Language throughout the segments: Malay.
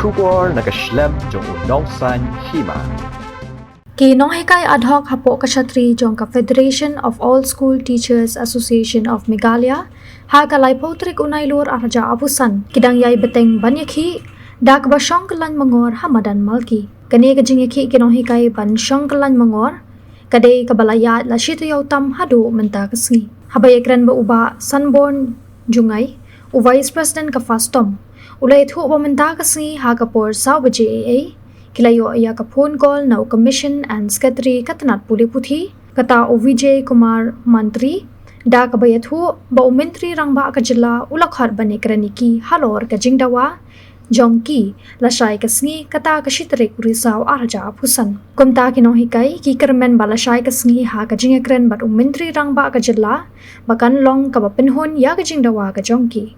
Shubor nakaslem jong unongsan hima. Kinong hikay ad hoc hapo kasatri jong ka Federation of All School Teachers Association of Meghalaya ha kalay potrik unay lur arja abusan kidang yay beteng banyakhi dak ba syongkalan mangor Hamadan Malki kani kajingikhi kinong hikay ban syongkalan mangor kadai kabalayat la shitayaw tam hadu menta kasngi habay ekran ba uba Sunborn Jungay u Vice President ka Fastom ulay thu ba menta kasngi ha kapor saw ba JAA Kilayo iya ka phone call na Commission and Secretary Katanat Puli Puthi kata o Vijay Kumar Mantri da kabayat hu ba umentri rang ba ka jila ulakhar bane kraniki halor ka jingdawa jongki lasai kasngi kata ka shitre kurisaw arja aphusan kumta kinong hikay ki kermen balasai kasngi ha ka jingekren bat umentri rang ba ka jila bakan long ka bapenhon ya ka jingdawa ka jongki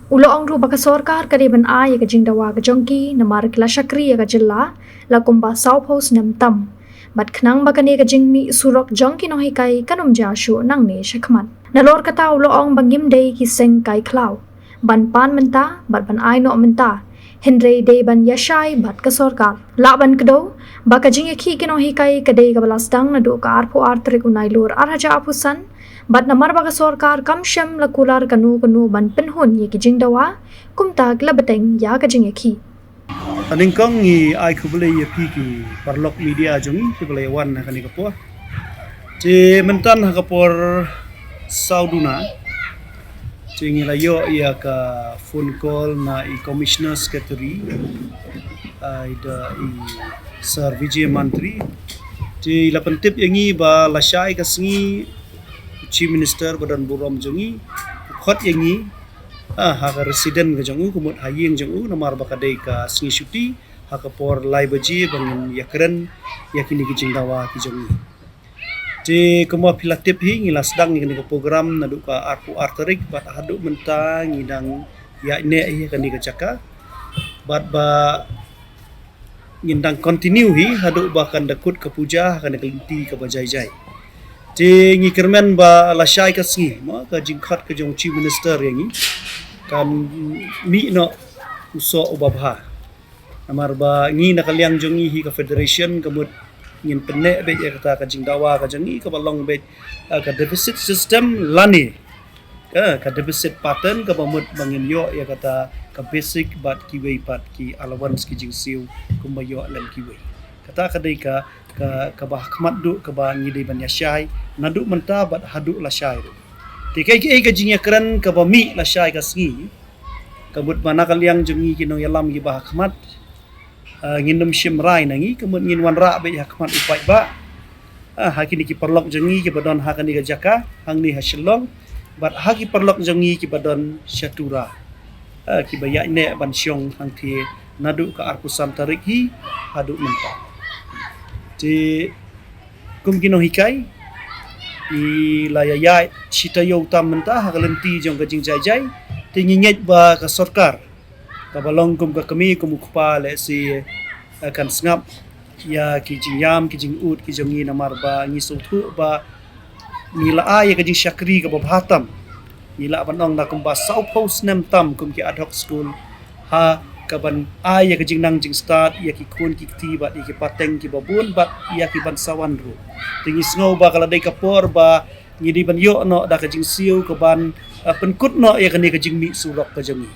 Ulo ang ruba ka sorkar kariban ay ka jingdawa ka jongki na marikla syakri ka jilla la kumba South House namtam. Bat knang bakani ka jingmi surok jongki no hikay kanum jasyo nang ne syakman. Nalor kata ulo ang bangim day kiseng kay klaw. Ban pan menta bat ban ay no menta. Henry day ban yashay bat ka sorkar. Laban kado baka jingeki kino hikay kaday ka balasdang na do ka arpo artrik unay lur arhaja apusan. Bat namar baga sorkar kamsyam lakular kanu ban penhun ye kijing dawa kumtag labateng ya kajing eki. Aningkong ni ay kubule ye piki parlok media jongi kubule wan kani kapo. Je mentan hakapor sauduna. Je ngilayo ya ka phone call na i commissioner secretary ai da i Sir Vijay Mantri. Je lapentip yangi ba lasai kasngi Chief Minister Badan Burom jongi khot yangi ha ka resident ga jongu kumut hayeng jongu namar bakadai ka singi syuti ha ka por lai baji bangin yakren yakini ki jingdawa ki jongi je kemo pilatip hi ngila sedang ni ka program nadu ka arpu arterik bat hadu mentang ngidang ya ne hi kan ka caka bat ba ngindang continue hi hadu bahkan dakut ka puja kan ka linti ka bajai-jai je ngi kermen ba lasai ka singi ma ka jingkhat ka jong chief minister yangi kan mi no uso ubabha amar ba ngi nakaliang jongi hi ka federation kamut ngin penne be ya kata ka jingdawa ka jongi ka balong be ka deficit system lani ka deficit pattern ka bamut bangin yo ya kata ka basic bat kiwei pat ki allowance ki jingsiu kumbayo lam kiwei kata kadai ka bah khmat du ka ba ngi dei ban yashai nadu menta bat hadu la shai ti kai ki ka jingya kran ka ba mi la shai ka sngi kabut mana kaliang jungi kinong yalam gi bah khmat ngindum shimrai nangi kemut ngin wan ra be khmat upai ba hakini ki perlok jungi ki badon hakani ga jaka hangni hasilong bat haki perlok jungi ki badon syatura ki bayak ne ban syong hang thi nadu ka arpusan tarik hi hadu menta ti kum kinong hikai i layaya chitayo tam menta hakalenti jong kajing jai ti nginget ba ka sarkar ka balong kum ka kami kum kupa le si akan sngap ya kijing yam kijing ut kijong ni namar ba ngi suthu ba nila ay kajing syakri ka babhatam nila banong na kum ba South House nem tam kum ki ad hoc school ha kaban ay ka jing nang jing start ya ki kun ki ti bat ki pateng ki babun bat ya ki bansawan ru tingis ngo ba kala dai kapor ba ngidi ban yo no da ka jing siu ka ban penkut no ya kani ka jing mi surok ka jami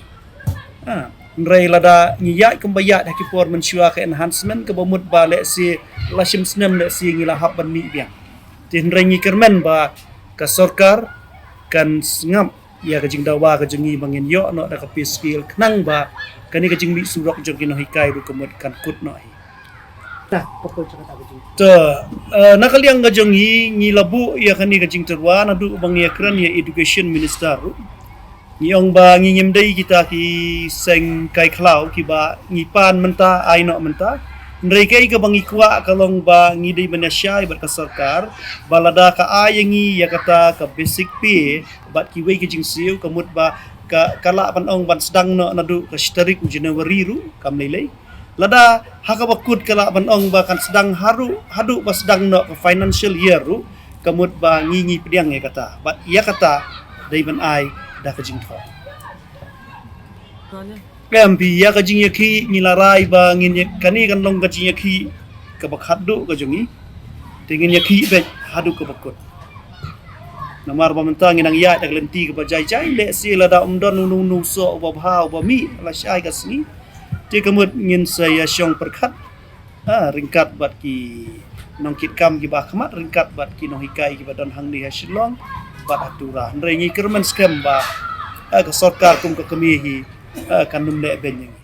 nrei lada ngiya kumbayat ha ki por mensyua ka enhancement ka bamut ba le si lashim snem le si ngila hab ban mi biang tin nrei ngi kermen ba ka sarkar kan ngam ya ka jing dawa ka jingi bangin yo no da ka piskil knang ba kani ka jing mi surok jong kino hikai ru kemut kan kut no hi Nah, pokok cerita begitu. Nakaliang ka jong ngi labu ya kani ka jing terwa na du bang ya kran ya education minister ngiyong ba ngingim dai kita ki seng kai klau ki ba ngipan menta ai no menta nrei kai ka bang ikwa kalong ba ngi dai banasyai bat ka sarkar balada ka ayangi ya kata ka basic pay bat ki wei ki jing siu kamut ba kala panong ban sedang no nadu ka starik January ru kam nilai lada haka bakut kala panong ba kan sedang hadu ba sedang no ka financial year ru kamut ba ngingi pediang ya kata bat ya kata dai ban ai da ka jing tho Pi ya kajing yaki ngilarai ba ngin kani kan long kajing yaki ka bakhadu ka jongi tingin yaki be hadu ka bakut namar ba mentang nang ya dak lenti ka bajai jai le sila da umdon nu so ba bhau ba mi la syai ka sni te kamut ngin saya syong perkhat ringkat bat ki nong kit kam ki ba khmat ringkat bat ki nong hikai ki badan hang ni hasilong bat atura nrengi kermen scam ba ka sarkar kum ka kami hi kan num le ben